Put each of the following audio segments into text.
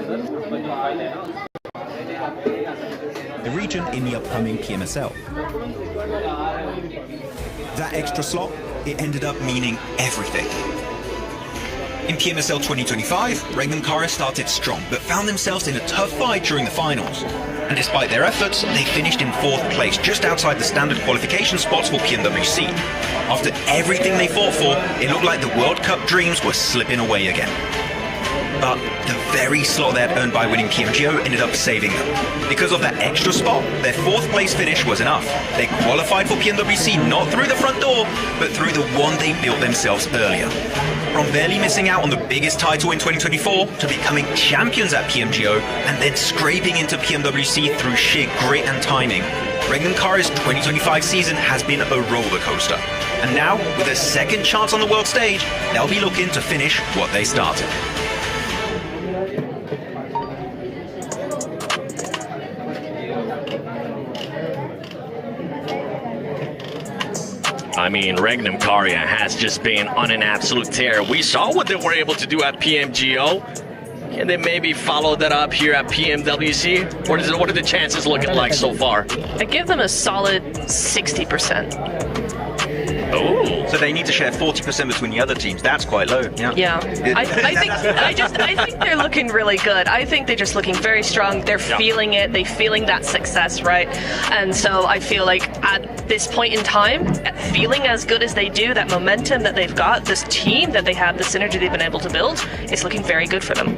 The region in the upcoming PMSL. That extra slot, it ended up meaning everything. In PMSL 2025, Regnum Kara started strong, but found themselves in a tough fight during the finals. And despite their efforts, they finished in 4th place, just outside the standard qualification spots for PMWC. After everything they fought for, it looked like the World Cup dreams were slipping away again. But the very slot they had earned by winning PMGO ended up saving them. Because of that extra spot, their 4th place finish was enough. They qualified for PMWC not through the front door, but through the one they built themselves earlier. From barely missing out on the biggest title in 2024 to becoming champions at PMGO and then scraping into PMWC through sheer grit and timing, Regnum Kara's 2025 season has been a roller coaster. And now, with a second chance on the world stage, they'll be looking to finish what they started. I mean, Regnum Kara has just been on an absolute tear. We saw what they were able to do at PMGO. Can they maybe follow that up here at PMWC? What are the chances looking like so far? I give them a solid 60%. Oh, so they need to share 40% between the other teams. That's quite low. Yeah. I think they're looking really good. I think they're just looking very strong. They're feeling it. They're feeling that success, right? And so I feel like at this point in time, feeling as good as they do, that momentum that they've got, this team that they have, the synergy they've been able to build, is looking very good for them.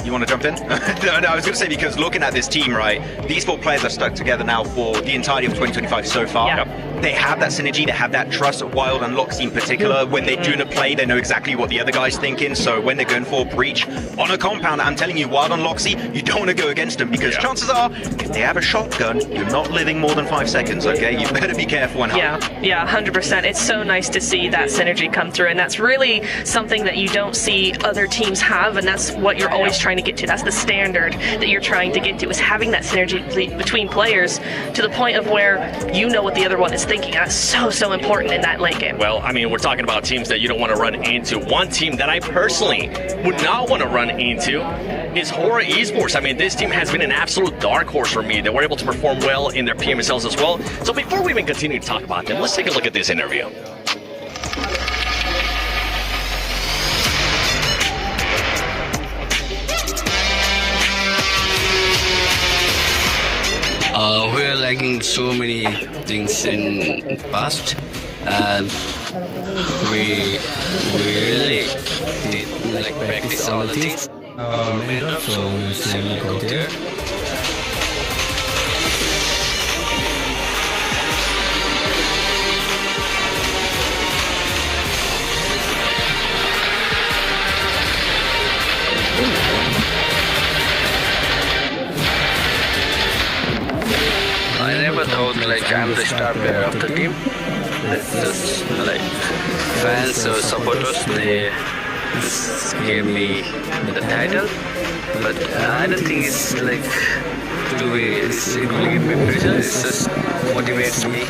You want to jump in? No, I was going to say, because looking at this team, right, these 4 players are stuck together now for the entirety of 2025 so far. Yeah. They have that synergy, they have that trust. Wild and Loxy in particular, when they're doing a play, they know exactly what the other guy's thinking. So when they're going for a breach on a compound, I'm telling you, Wild and Loxy, you don't want to go against them, because chances are, if they have a shotgun, you're not living more than 5 seconds, okay? You better be careful and hard. Yeah, 100%. It's so nice to see that synergy come through, and that's really something that you don't see other teams have, and that's what you're always trying to get to. That's the standard that you're trying to get to, is having that synergy between players to the point of where you know what the other one is thinking. That's so important in that late game. Well, I mean, we're talking about teams that you don't want to run into. One team that I personally would not want to run into is Horror Esports. I mean, this team has been an absolute dark horse for me. They were able to perform well in their PMSLs as well. So before we even continue to talk about them, let's take a look at this interview. We're lacking so many things in past, and we really did like practice all the things. Made up, so we say we go there. I never thought like I'm the star player of the team. It's just like fans or supporters, they gave me the title, but I don't think it's like it will give me pressure. It's just motivates me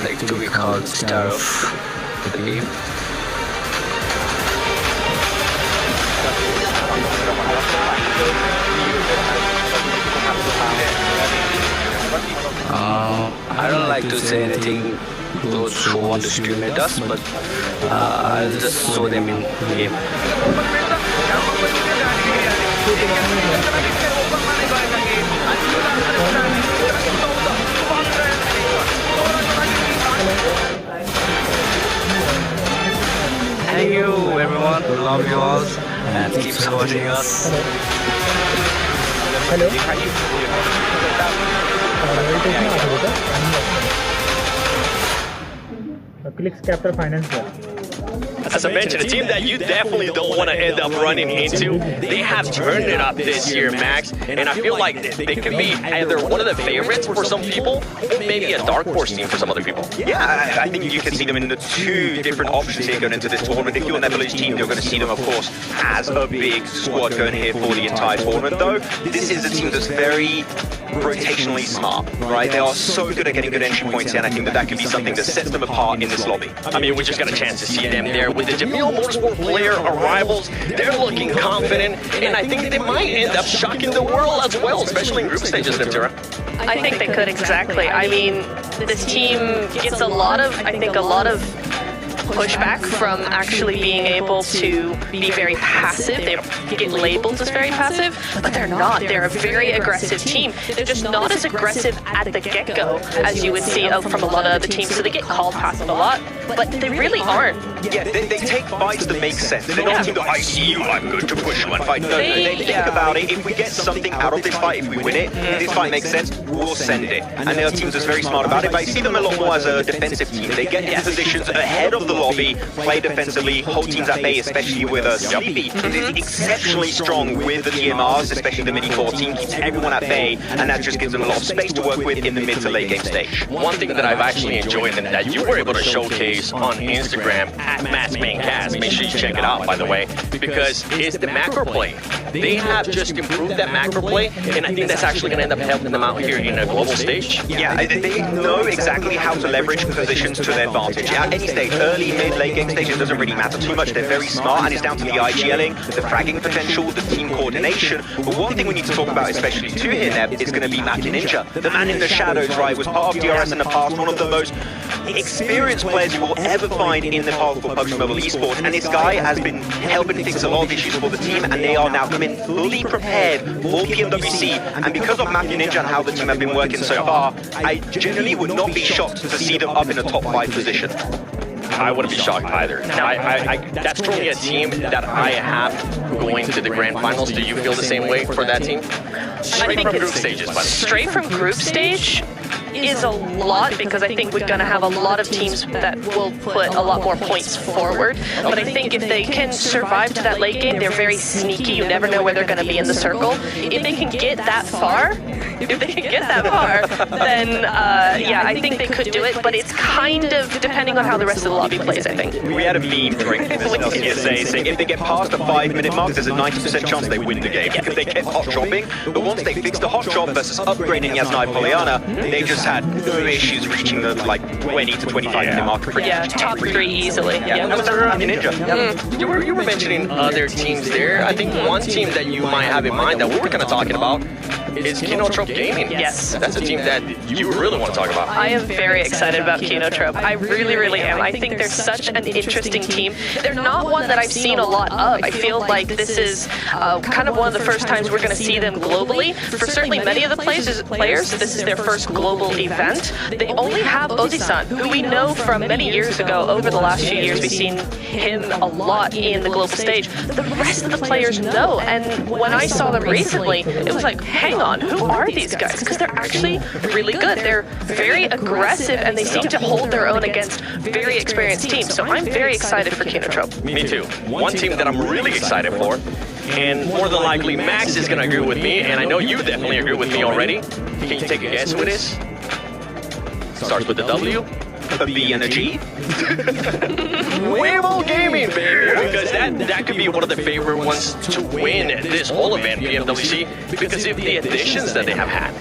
like to be called star of the team. I don't like to say anything those who want to stimulate us, but I'll just show them in the game. Thank you everyone, love you all, and keep supporting us. Clicks Capital Finance. As I mentioned, a team that you definitely don't want to end up running into. They have turned it up this year, Max, and I feel like they could be either one of the favorites for some people, or maybe a dark horse team for some other people. Yeah, I think you can see them in the 2 different options here going into this tournament. If you're an Evolution team, you're going to see them, of course, as a big squad going here for the entire tournament, though. This is a team that's very rotationally smart, right? They are so good at getting good entry points, and I think that could be something that sets them apart in this lobby. I mean, we just got a chance to see them there with the Jamil Motorsport player arrivals. They're looking confident, and I think they might end up shocking the world as well, especially in group stages, Neptura. I think they could, exactly. I mean, this team gets a lot of pushback from actually being able to be very passive. They get labeled as very passive, but they're not. They're a very aggressive team. They're just not as aggressive at the get-go as you would see from a lot of other teams. So they get called passive a lot, but they really aren't. Yeah, they take fights that make sense. They're not team that, I see you, I'm going to push you and fight. No, they think about it. If we get something out of this fight, if we win it, if this fight makes sense, we'll send it. And there are teams that's very smart about it, but I see them a lot more as a defensive team. They get into positions ahead of the lobby, play defensively, hold teams at bay, especially with Sleepy. Is exceptionally strong with the DMRs, especially the mid-14, keeps everyone at bay, and that just gives them a lot of space to work with in the mid to late game stage. One thing that I've actually enjoyed and that you were able to showcase on Instagram at MassMainCast, make sure you check it out, by the way, because it's the macro play. They have just improved that macro play, and I think that's actually going to end up helping them out here in a global stage. Yeah, they know exactly how to leverage positions to their advantage. At any stage, early, mid, late game stage, it doesn't really matter too much. They're very smart, and it's down to the IGLing, the fragging potential, the team coordination. But one thing we need to talk about, especially too here, Neb, is going to be Matty Ninja. The man in the shadows, right, was part of DRS in the past, one of the most experienced players you will ever find in the path for PUBG Mobile esports, and this guy has been helping fix a lot of issues for the team, and they are now coming fully prepared for PMWC. And because of Matthew Ninja and how the team have been working so far, I genuinely would not be shocked to see them up in a top 5 position. I wouldn't be shocked either. That's truly a team that I have going to the grand finals. Do you feel the same way for that team? Straight from group stages, by the way. Straight from group stage is a lot, because I think we're going to have a lot of teams that will put a lot more points forward. But I think if they can survive to that late game, they're very sneaky. You never know where they're going to be in the circle. If they can get that far, then yeah, I think they could do it. But it's kind of depending on how the rest of the lobby plays, I think. We had a meme during this LCSA saying if they get past the 5-minute mark, there's a 90% chance they win the game, because they kept hot dropping. But once they fixed the hot drop versus upgrading Yasnai Poliana, they just had no issues reaching the like 20 to 25-minute mark. Yeah, top 3 easily. Yeah, that was around Ninja. You were mentioning other teams there. I think one team that you might have in mind that we were kind of talking about is Kinotrope Gaming. Yes. That's a team that you really want to talk about. I am very excited about Kinotrope. I really, really am. I think they're such an interesting team. They're not one that I've seen a lot of. I feel like this is kind of one of the first times we're going to see them globally. For certainly many of the players, this is their first global event. They only have Ozi-san, who we know from many years ago. Over the last few years, we've seen him a lot in the global stage. The rest of the players know, and when I saw them recently, it was like, hang on, who are these guys? Because they're actually really good. They're very aggressive, and they seem to hold their own against very experienced teams. So I'm very excited for Kinotrope. Me too. One team that I'm really excited for, and more than likely Max is going to agree with me, and I know you definitely agree with me already. Can you take a guess who it is? Starts with the W. A B and a G. Weibo Gaming, baby! Because that could be one of the favorite ones to win this whole event, PMWC, because of the additions that they have had.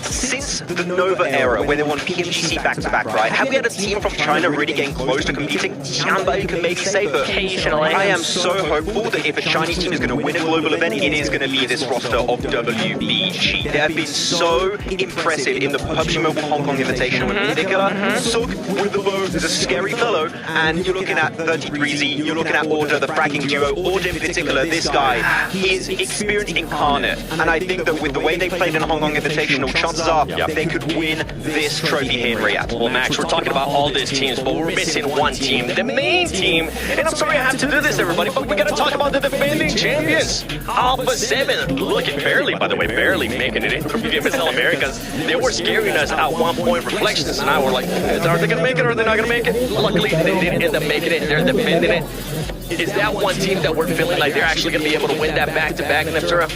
Since the Nova era, where they won PMGC back-to-back, right? Have we had a team from China really getting close to competing? Tianbai can maybe say, but Occasionally. I am so hopeful that if a Chinese team is going to win a global event, it is going to be this roster of WBG. They have been so impressive in the PUBG Mobile Hong Kong Invitational in particular. Sook with the bow is a scary fellow, and you're looking at 33Z, you're looking at Order, the fragging duo. Order in particular, this guy, he is experience incarnate, and I think that with the way they played in Hong Kong Invitational, chances are they could win this trophy here in Riyadh. Well, Max, we're talking about all these teams, but we're missing one team, the main team. And I'm sorry I have to do this, everybody, but we got to talk about the defending champions. Alpha 7, looking barely, by the way, barely making it in for PMSL Americas. They were scaring us at one point. Reflections and I were like, are they going to make it or are they not going to make it? Luckily, they didn't end up making it. They're defending it. Is that one team that we're feeling like they're actually going to be able to win that back-to-back, Neptura?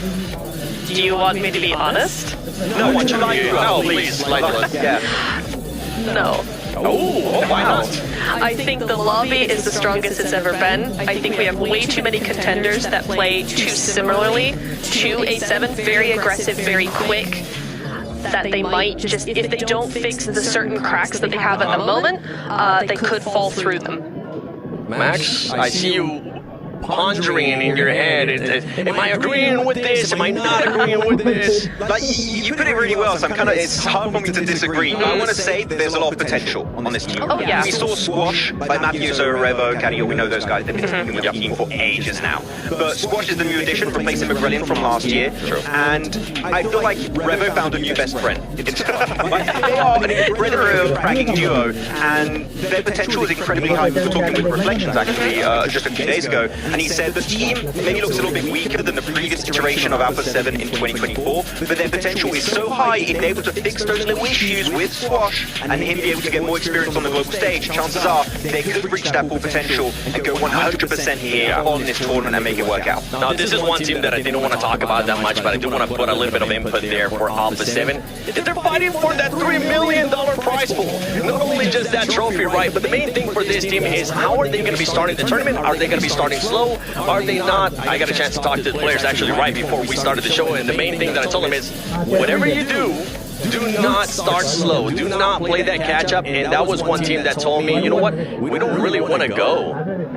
Do you want me to be honest? No, what you like? No, please, like us. Yeah. No. Oh, why not? I think the lobby is the strongest it's ever been. I think we have way too many contenders that play too similarly to A7, very aggressive, very quick, that they might just, if they don't fix the certain cracks that they have at the moment, they could fall through them. Max, I see you pondering in your head. Am I agreeing with this? Am I not agreeing with this? Like, you put it really well, so it's hard for me to disagree. But I want to say that there's a lot of potential on this team. Oh, yeah. We saw Squash by Matthews, Revo, Cadillo, we know those guys. They've been with the team for ages now. But Squash is the new addition, replacing McGrillion from last year. And I feel like Revo found a new best friend. They are an incredible cracking duo, and their potential is incredibly high. We were talking with Reflections, actually, just a few days ago, and he said the team maybe looks a little bit weaker than the previous iteration of Alpha 7 in 2024, but their potential is so high. If they're able to fix those little issues with Squash and him be able to get more experience on the global stage, chances are they could reach that full potential and go 100% here on this tournament and make it work out. Now, this is one team that I didn't want to talk about that much, but I do want to put a little bit of input there for Alpha 7. They're fighting for that $3 million prize pool. Not only just that trophy, right, but the main thing for this team is how are they going to be starting the tournament? Are they going to be starting slow? Are they not? I got a chance to talk to the players actually right before we started the show, and the main thing that I told them is, whatever you do not start slow. Do not play that catch-up. And that was one team that told me, you know what? We don't really want to go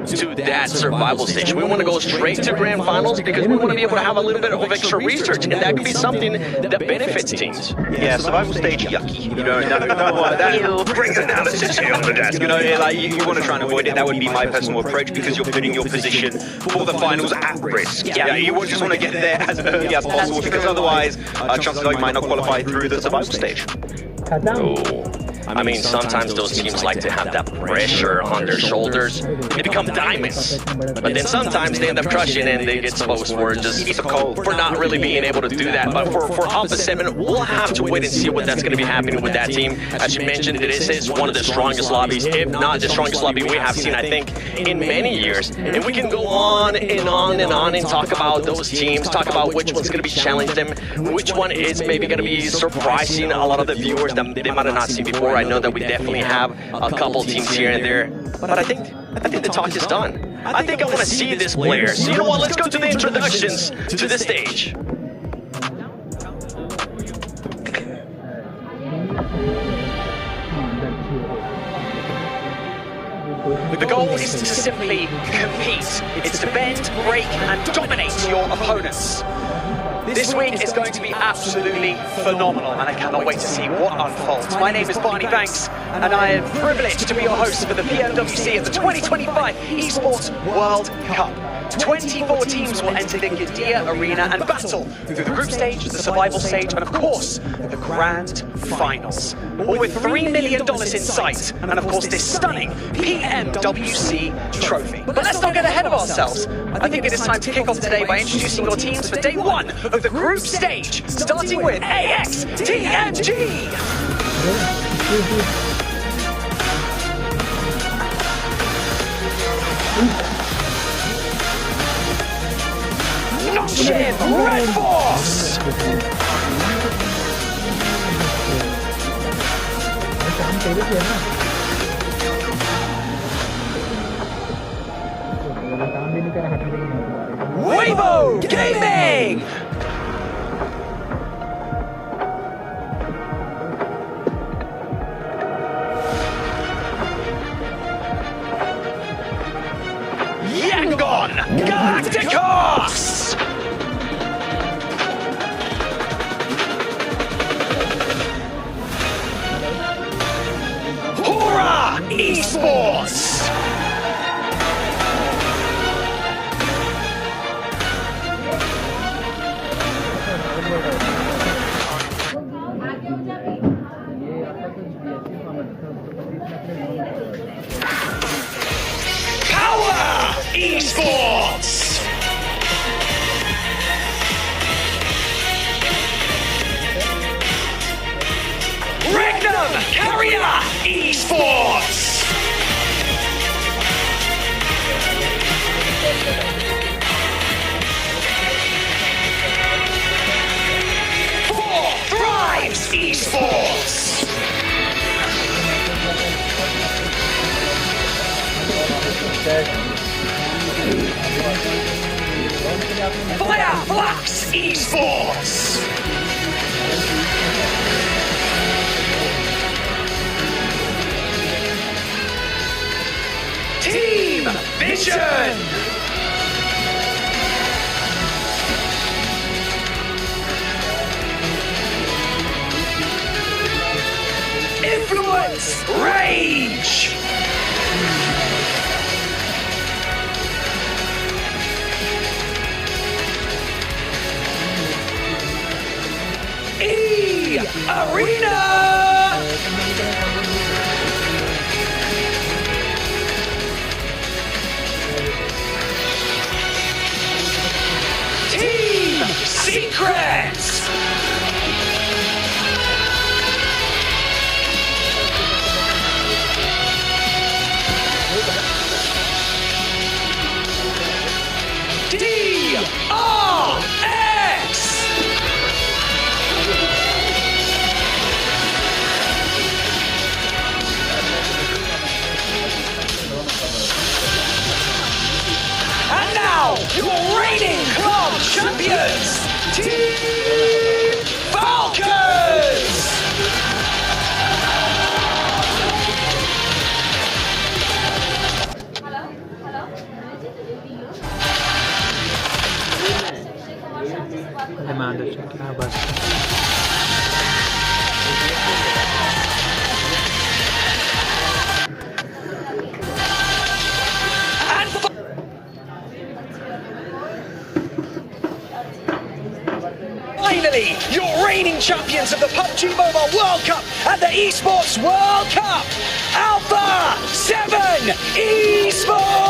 to that survival stage. We want to go straight to grand finals because we want to be able to have a little bit of extra research, and that could be something that benefits teams. Yeah, survival stage, yucky. You know, that bring analysis here on the desk. You know, like you want to try and avoid it. That would be my personal approach because you're putting your position for the finals at risk. Yeah, you just want to get there as early as possible because otherwise, chances are you might not qualify through the survival stage. Oh. I mean, sometimes those teams like to have that pressure on their shoulders. They become diamonds. But then sometimes they end up crushing and they get exposed for just for not really being able to do that. But for Alpha 7, we'll have to wait and see what that's going to be happening with that team. As you mentioned, this is one of the strongest lobbies, if not the strongest lobby we have seen, I think, in many years. And we can go on and on and on and talk about those teams, talk about which one's going to be challenging them, which one is maybe going to be surprising a lot of the viewers that they might have not seen before. I know that we definitely have a couple teams here and there, but I think the talk is done. I think I want to see this player. So you know what? Let's go to the introductions to the stage. The goal is to simply compete. It's to bend, break, and dominate your opponents. This week is going to be absolutely phenomenal, and I cannot wait to see what unfolds. My name is Barney Banks, and I am privileged to be your host for the PMWC at the 2025 Esports World Cup. 24 teams will enter the Garena arena and battle through the group stage, the survival stage, and of course, the grand finals. All with $3 million in sight, and of course this stunning PMWC trophy. But let's not get ahead of ourselves. I think it is time to kick off today by introducing your teams for day one of the group stage, starting with AXTMG. Red Force! Weibo Gaming! Yangon Galacticos! Esports! Power Esports! Regnum Carrier Esports! Thrives Esports! Fireflux Esports! Team region! Influence! Rage! Arena! Team Secrets! DRX! And now, your reigning club champions, Team Falcons! Finally, your reigning champions of the PUBG Mobile World Cup and the Esports World Cup, Alpha 7 Esports!